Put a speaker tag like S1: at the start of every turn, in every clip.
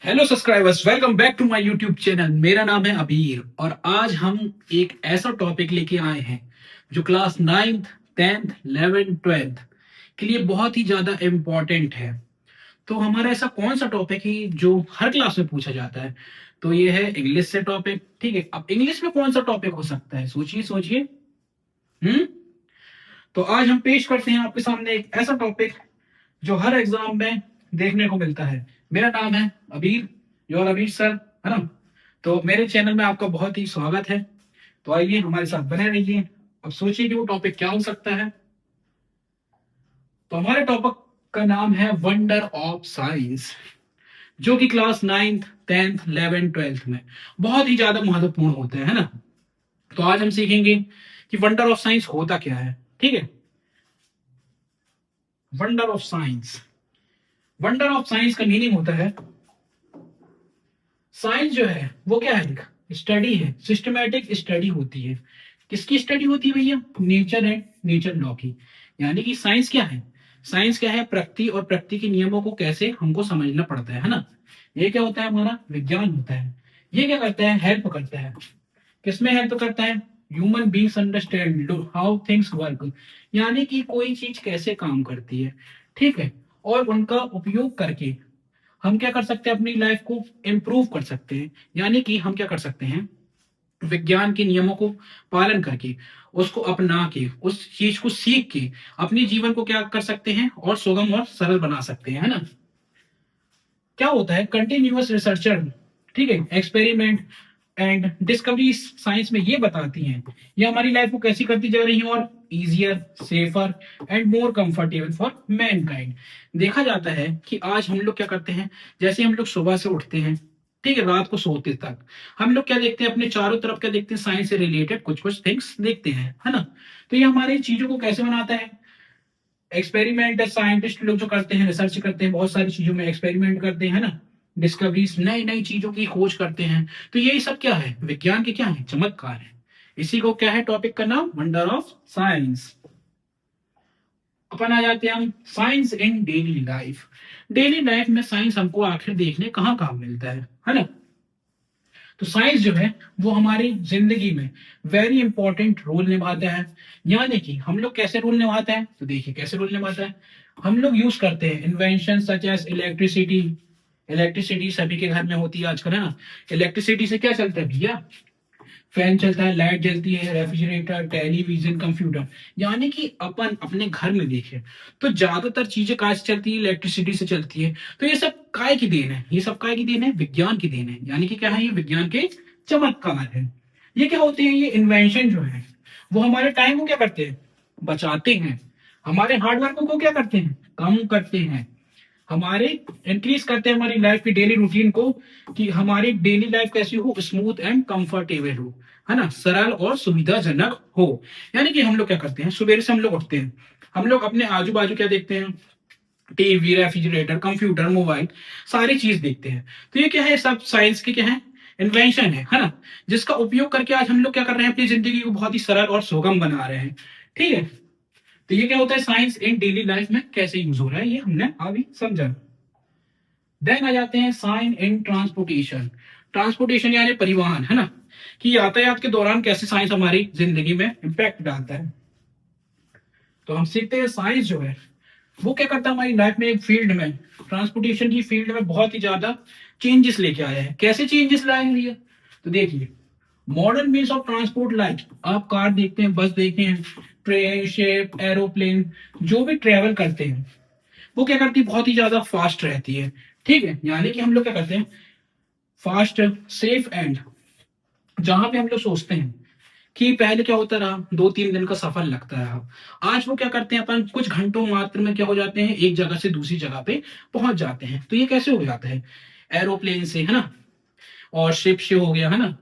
S1: Hello subscribers, welcome back to my YouTube channel. मेरा नाम है अबीर और आज हम एक ऐसा टॉपिक लेके आए हैं जो class 9th 10th 11th 12th के लिए बहुत ही ज्यादा इम्पोर्टेंट है। तो हमारा ऐसा कौन सा टॉपिक है जो हर क्लास में पूछा जाता है? तो ये है इंग्लिश से टॉपिक। ठीक है, अब इंग्लिश में कौन सा टॉपिक हो सकता है? सोचिए सोचिए। हम्म तो आज हम पेश करते हैं आपके सामने एक ऐसा टॉपिक जो हर एग्जाम में देखने को मिलता है। मेरा नाम है अबीर, योर अबीर सर, है ना। तो मेरे चैनल में आपका बहुत ही स्वागत है। तो आइए हमारे साथ बने रहिए। अब सोचिए कि वो टॉपिक क्या हो सकता है। तो हमारे टॉपिक का नाम है वंडर ऑफ साइंस, जो कि class 9th 10th 11th 12th में बहुत ही ज्यादा महत्वपूर्ण होते हैं, है ना। तो आज हम सीखेंगे कि वंडर ऑफ साइंस होता क्या है। ठीक है, wonder of science. Wonder of science का मीनिंग होता है, साइंस जो है वो क्या है? एक स्टडी है, सिस्टमैटिक स्टडी होती है। किसकी स्टडी होती है भैया? नेचर एंड नेचर लॉ की। यानी कि साइंस क्या है? साइंस क्या है? प्रकृति और प्रकृति के नियमों को कैसे हमको समझना पड़ता है ना। ये क्या होता है? हमारा विज्ञान होता है। ये क्या करता है? हेल्प करता है। किसमें हेल्प करता है? Human beings understand how things work. यानी कि कोई चीज कैसे काम करती है, ठीक है, और उनका उपयोग करके हम क्या कर सकते हैं? अपनी लाइफ को इम्प्रूव कर सकते हैं। यानी कि हम क्या कर सकते हैं? विज्ञान के नियमों को पालन करके, उसको अपना के, उस चीज को सीख के अपने जीवन को क्या कर सकते हैं? और सुगम और सरल बना सकते हैं, है ना। क्या होता है? कंटिन्यूअस रिसर्चर, ठीक है, एक्सपेरिमेंट एंड डिस्कवरी साइंस में ये बताती हैं ये हमारी लाइफ को कैसी करती जा रही है और easier, safer and more comfortable for Mankind. देखा जाता है कि आज हम लोग क्या करते हैं? जैसे हम लोग सुबह से उठते हैं, ठीक है, रात को सोते तक हम लोग क्या देखते हैं? अपने चारों तरफ क्या देखते हैं? साइंस से रिलेटेड कुछ कुछ थिंग्स देखते हैं, है ना। तो ये हमारी चीजों को कैसे बनाता है? एक्सपेरिमेंट, साइंटिस्ट लोग जो करते हैं, रिसर्च करते हैं, बहुत सारी चीजों में एक्सपेरिमेंट करते हैं, है ना। डिस्कवरीज, नई नई चीजों की खोज करते हैं। तो यही सब क्या है? विज्ञान के क्या है? चमत्कार है। इसी को क्या है? टॉपिक का नाम वंडर ऑफ साइंस। अपन आ जाते हैं हम साइंस इन डेली लाइफ। डेली लाइफ में साइंस हमको आखिर देखने कहाँ कहाँ मिलता है ना। तो साइंस जो है वो हमारी जिंदगी में वेरी इंपॉर्टेंट रोल निभाता है। यानी कि हम लोग कैसे रोल निभाते हैं? तो देखिए कैसे रोल निभाता है। हम लोग यूज करते हैं invention such as electricity. Electricity सभी के घर में होती है आजकल, है ना। इलेक्ट्रिसिटी से क्या चलता है भैया? फैन चलता है, लाइट जलती है, रेफ्रिजरेटर, टेलीविजन, कंप्यूटर। यानी कि अपन अपने घर में देखें तो ज्यादातर चीजें कहाँ से चलती है? इलेक्ट्रिसिटी से चलती है। तो ये सब काय की देन है? ये सब काय की देन है? विज्ञान की देन है। यानी कि क्या है? ये विज्ञान के चमत्कार है। ये क्या होते हैं? ये इन्वेंशन जो है वो हमारे टाइम को क्या करते हैं? बचाते हैं। हमारे हार्डवर्क को क्या करते हैं? कम करते हैं। हमारे इंक्रीज करते हैं हमारी लाइफ की डेली रूटीन को, कि हमारी डेली लाइफ कैसी हो? स्मूथ एंड कंफर्टेबल हो, है ना, सरल और सुविधाजनक हो। यानी कि हम लोग क्या करते हैं? सुबह से हम लोग उठते हैं, हम लोग अपने आजू बाजू क्या देखते हैं? टीवी, रेफ्रिजरेटर, कंप्यूटर, मोबाइल, सारी चीज देखते हैं। तो ये क्या है? सब साइंस के क्या है? इन्वेंशन है ना। जिसका उपयोग करके आज हम लोग क्या कर रहे हैं? अपनी जिंदगी को बहुत ही सरल और सुगम बना रहे हैं। ठीक है, तो ये क्या होता है? साइंस इन डेली लाइफ में कैसे यूज हो रहा है ये हमने अभी समझा। देन आ जाते हैं साइन इन ट्रांसपोर्टेशन। ट्रांसपोर्टेशन यानी परिवहन, है ना, कि यातायात के दौरान कैसे साइंस हमारी जिंदगी में इंपैक्ट डालता है। तो हम सीखते हैं साइंस जो है वो क्या करता है हमारी लाइफ में, एक फील्ड में, ट्रांसपोर्टेशन की फील्ड में बहुत ही ज्यादा चेंजेस लेके आया है। कैसे चेंजेस लाए हैं भैया? तो देखिए, modern means of transport, like आप कार देखते हैं, बस देखते हैं, ट्रेन, शिप, एरोप्लेन, जो भी ट्रेवल करते हैं वो क्या करती है? बहुत ही ज्यादा फास्ट रहती है। ठीक है, यानी कि हम लोग क्या करते हैं? फास्ट, सेफ एंड, जहां पे हम लोग सोचते हैं कि पहले क्या होता रहा, 2-3 दिन का सफर लगता रहा, आज वो क्या करते हैं? अपन कुछ घंटों मात्र में क्या हो जाते हैं? एक जगह से दूसरी जगह पे पहुंच जाते हैं। तो ये कैसे हो जाता है? एरोप्लेन से, है ना, और शिप से हो गया, है ना।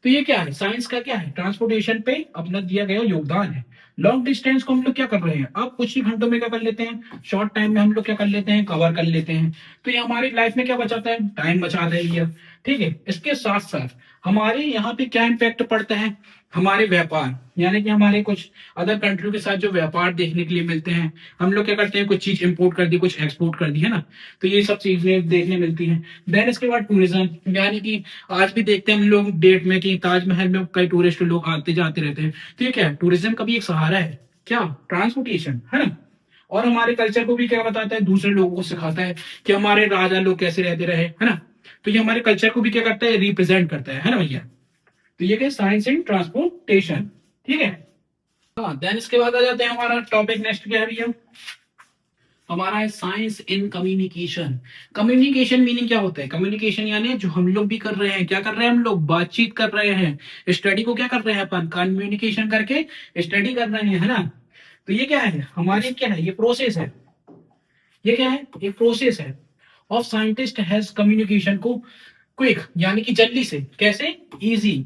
S1: तो ये क्या है? साइंस का क्या है? ट्रांसपोर्टेशन पे अपना दिया गया योगदान है। लॉन्ग डिस्टेंस को हम लोग क्या कर रहे हैं? अब कुछ ही घंटों में क्या कर लेते हैं? शॉर्ट टाइम में हम लोग क्या कर लेते हैं? कवर कर लेते हैं। तो ये हमारी लाइफ में क्या बचाता है? टाइम बचाता है ये। ठीक है, इसके साथ साथ हमारे यहाँ पे क्या इम्पैक्ट पड़ता है? हमारे व्यापार, यानी कि हमारे कुछ अदर कंट्री के साथ जो व्यापार देखने के लिए मिलते हैं, हम लोग क्या करते हैं, कुछ चीज इंपोर्ट कर दी, कुछ एक्सपोर्ट कर दी, है ना, तो ये सब चीजें देखने मिलती हैं। देन इसके बाद टूरिज्म, यानी कि आज भी देखते हैं हम लोग डेट में कि ताजमहल में कई टूरिस्ट लोग आते जाते रहते हैं, तो ये क्या है, टूरिज्म का भी एक सहारा है, क्या, ट्रांसपोर्टेशन, है ना। और हमारे कल्चर को भी क्या बताता है, दूसरे लोगों को सिखाता है कि हमारे राजा लोग कैसे रहते रहे, है ना। तो ये हमारे कल्चर को भी क्या करता है, रिप्रेजेंट करता है ना भैया। तो ये क्या, साइंस इन ट्रांसपोर्टेशन, ठीक है। हाँ, देन इसके बाद आ जाते हैं, हमारा टॉपिक नेक्स्ट क्या है भैया, हमारा है science in communication. Communication meaning क्या होता है, कम्युनिकेशन यानी जो हम लोग भी कर रहे हैं, क्या कर रहे हैं, हम लोग बातचीत कर रहे हैं, स्टडी को क्या कर रहे हैं अपन, कम्युनिकेशन करके स्टडी कर रहे हैं, है ना। तो ये क्या है, हमारे क्या है, ये प्रोसेस है, ये क्या है, एक प्रोसेस है ऑफ साइंटिस्ट हैज कम्युनिकेशन को क्विक, यानी कि जल्दी से, कैसे, इजी।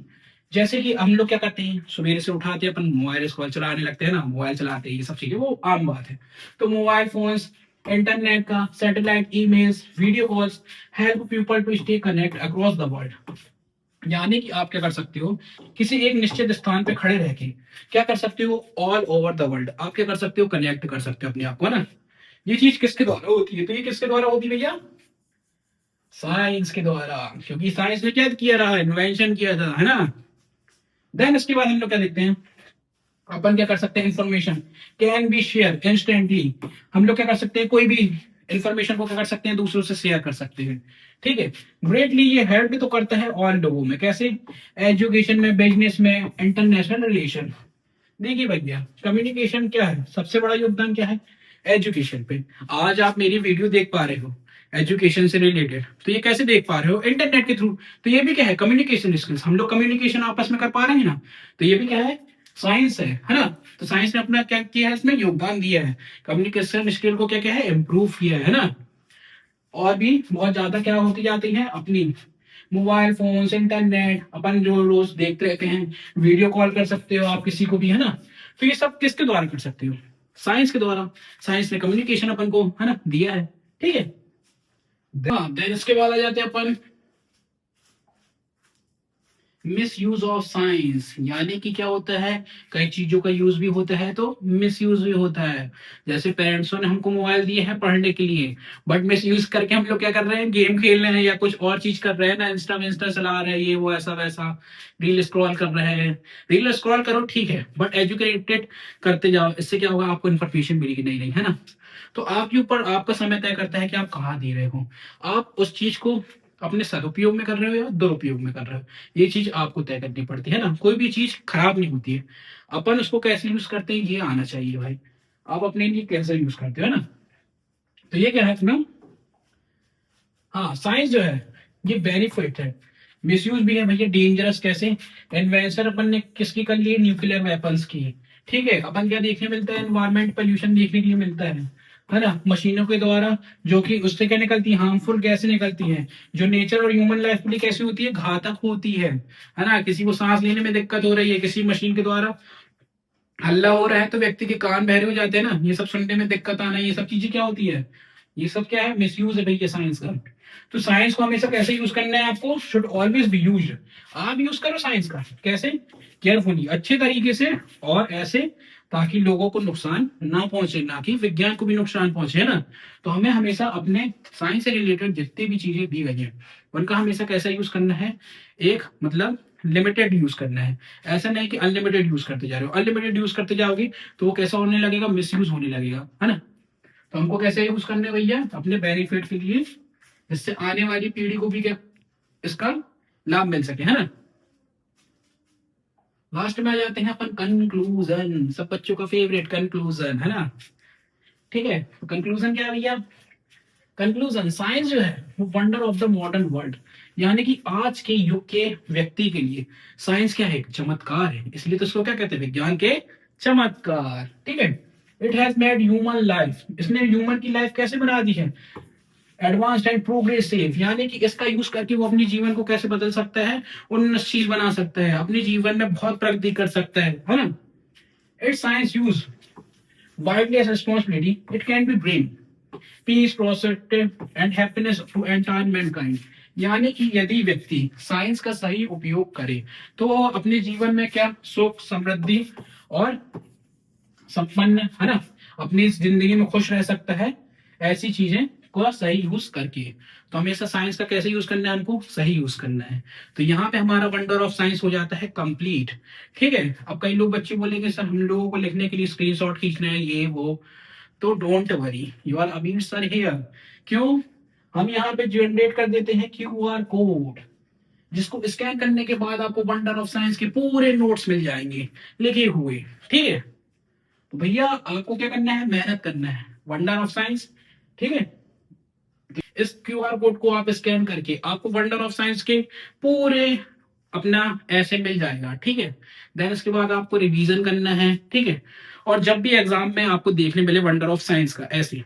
S1: जैसे कि हम लोग क्या करते हैं, सवेरे से उठाते हैं अपन, मोबाइल कॉल चलाने लगते हैं ना, मोबाइल चलाते हैं, ये सब चीजें वो आम बात है। तो मोबाइल फोन्स, इंटरनेट का, satellite emails, video calls help people to stay connect across the world. यानी कि आप क्या कर सकते हो, किसी एक निश्चित स्थान पे खड़े रह के क्या कर सकते हो, ऑल ओवर द वर्ल्ड आप क्या कर सकते हो, कनेक्ट कर सकते हो अपने आप को, है ना। ये चीज किसके द्वारा होती है, तो ये किसके द्वारा होती है भैया, साइंस के द्वारा, क्योंकि साइंस ने क्या किया रहा, इन्वेंशन किया था, है ना। देन इसके बाद हम लोग क्या देखते हैं, अपन क्या कर सकते हैं, information can be share instantly. हम लोग क्या कर सकते हैं, कोई भी इंफॉर्मेशन को क्या कर सकते हैं, दूसरों से शेयर कर सकते हैं, ठीक है। ग्रेटली ये हेल्प भी तो करता है और लोगों में, कैसे, एजुकेशन में, बिजनेस में, इंटरनेशनल रिलेशन। देखिए भैया, कम्युनिकेशन क्या है, सबसे बड़ा योगदान क्या है, एजुकेशन पे। आज आप मेरी वीडियो देख पा रहे हो एजुकेशन से रिलेटेड, तो ये कैसे देख पा रहे हो, इंटरनेट के थ्रू। तो ये भी क्या है, कम्युनिकेशन स्किल्स, हम लोग कम्युनिकेशन आपस में कर पा रहे हैं ना, तो ये भी क्या है, साइंस है ना। तो साइंस ने अपना क्या किया है, इसमें योगदान दिया है, कम्युनिकेशन स्किल को क्या क्या है, इम्प्रूव किया है ना। और भी बहुत ज्यादा क्या होती जाती है अपनी, मोबाइल फोन, इंटरनेट, अपन जो रोज देखते रहते हैं, वीडियो कॉल कर सकते हो आप किसी को भी, है ना। तो ये सब किसके द्वारा कर सकते हो, साइंस के द्वारा। साइंस ने कम्युनिकेशन अपन को, है ना, दिया है, ठीक है। देन इसके बाद आ जाते हैं अपन मिस यूज ऑफ साइंस, यानी कि क्या होता है, कई चीजों का यूज भी होता है तो मिस यूज भी होता है। जैसे पेरेंट्सों ने हमको मोबाइल दिए हैं पढ़ने के लिए, बट मिस यूज करके हम लोग क्या कर रहे हैं, गेम खेल रहे हैं या कुछ और चीज कर रहे हैं ना, इंस्टा इंस्टा चला रहे हैं, ये वो ऐसा वैसा, रील स्क्रॉल कर रहे हैं। रील स्क्रॉल करो ठीक है, बट एजुकेटेड करते जाओ, इससे क्या होगा, आपको इन्फॉर्मेशन मिलेगी, नहीं नहीं, है ना। तो आपके ऊपर आपका समय तय करता है कि आप कहाँ दे रहे हो, आप उस चीज को अपने सदुपयोग में कर रहे हो या दुरुपयोग में कर रहे हो, ये चीज आपको तय करनी पड़ती है ना। कोई भी चीज खराब नहीं होती है, अपन उसको कैसे यूज करते हैं ये आना चाहिए भाई, आप अपने लिए कैसे यूज करते हो ना। तो ये क्या है अपना, हाँ साइंस जो है ये बेनिफिट है, मिसयूज भी है भैया, डेंजरस कैसे, इन्वेंशन अपन ने किसकी कर ली, न्यूक्लियर वेपन्स की, ठीक है। अपन क्या देखने मिलता है, एनवायरमेंट पोल्यूशन देखने के लिए मिलता है ना, मशीनों के द्वारा, जो कि उससे क्या निकलती है, हार्मफुल गैसें निकलती हैं, जो नेचर और ह्यूमन लाइफ के लिए कैसी होती है, घातक होती है ना। किसी को सांस लेने में दिक्कत हो रही है, किसी मशीन के द्वारा हल्ला हो रहा है तो व्यक्ति के कान बहरे हो जाते हैं ना, ये सब सुनने में दिक्कत आना, ये सब चीजें क्या होती है, ये सब क्या है, मिसयूज है भैया साइंस का। तो साइंस को हमेशा कैसे यूज करना है, आपको शुड ऑलवेज बी यूज, आप यूज करो साइंस का, कैसे, केयरफुली, अच्छे तरीके से, और ऐसे ताकि लोगों को नुकसान ना पहुंचे, ना कि विज्ञान को भी नुकसान पहुंचे, है ना। तो हमें हमेशा अपने साइंस से रिलेटेड जितनी भी चीजें दी गई हैं उनका हमेशा कैसा यूज करना है, एक मतलब लिमिटेड यूज करना है। ऐसा नहीं कि अनलिमिटेड यूज करते जा रहे हो, अनलिमिटेड यूज करते जाओगे तो वो कैसा होने लगेगा, मिस यूज होने लगेगा, है ना। तो हमको कैसे यूज करने हैं भैया, अपने बेनिफिट के लिए, जिससे आने वाली पीढ़ी को भी क्या इसका लाभ मिल सके, है ना। लास्ट में आ जाते हैं अपन कंक्लूजन, सब बच्चों का फेवरेट कंक्लूजन, है ना। ठीक है, कंक्लूजन क्या है भैया, कंक्लूजन, साइंस जो है वो wonder of the modern world, यानी कि आज के युग के व्यक्ति के लिए साइंस क्या है, एक चमत्कार है, इसलिए तो इसको क्या कहते हैं, विज्ञान के चमत्कार, ठीक है। It has made human life, इसने ह्यूमन की लाइफ कैसे बना दी है, एडवांस्ड एंड प्रोग्रेसिव, यानी कि इसका यूज करके वो अपने जीवन को कैसे बदल सकता है, उन्नतशील बना सकता है, अपने जीवन में बहुत प्रगति कर सकता है ना। It science use widely as responsibility, it can be bring peace, prosperity, and happiness to entire mankind. यानी कि यदि व्यक्ति साइंस का सही उपयोग करे तो वो अपने जीवन में क्या सुख समृद्धि और संपन्न, है ना, अपनी जिंदगी में खुश रह सकता है, ऐसी चीजें को सही यूज करके। तो हमेशा साइंस का कैसे यूज करना है, हमको सही यूज करना है। तो यहाँ पे हमारा वंडर ऑफ साइंस हो जाता है कंप्लीट। ठीक है, अब कई लोग बच्चे बोलेंगे सर हम लोगों को लिखने के लिए स्क्रीनशॉट खींचना है ये वो, तो डोंट वरी, यू आर अमीर सर हियर। क्यों, हम यहाँ पे जनरेट कर देते हैं QR कोड, जिसको स्कैन करने के बाद आपको वंडर ऑफ साइंस के पूरे नोट्स मिल जाएंगे लिखे हुए। ठीक है, तो भैया आपको क्या करना है, मेहनत करना है, वंडर ऑफ साइंस। ठीक है, इस QR कोड को आप स्कैन करके आपको वंडर ऑफ साइंस के पूरे अपना ऐसे मिल जाएगा। ठीक है, देन इसके बाद आपको रिवीजन करना है। ठीक है, और जब भी एग्जाम में आपको देखने मिले वंडर ऑफ साइंस का ऐसे,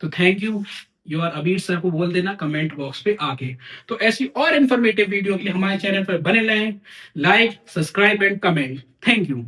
S1: तो थैंक यू योर अबीर सर को बोल देना कमेंट बॉक्स पे आके। तो ऐसी और इंफॉर्मेटिव वीडियो के लिए हमारे चैनल पर बने रहें, like subscribe and comment. Thank you.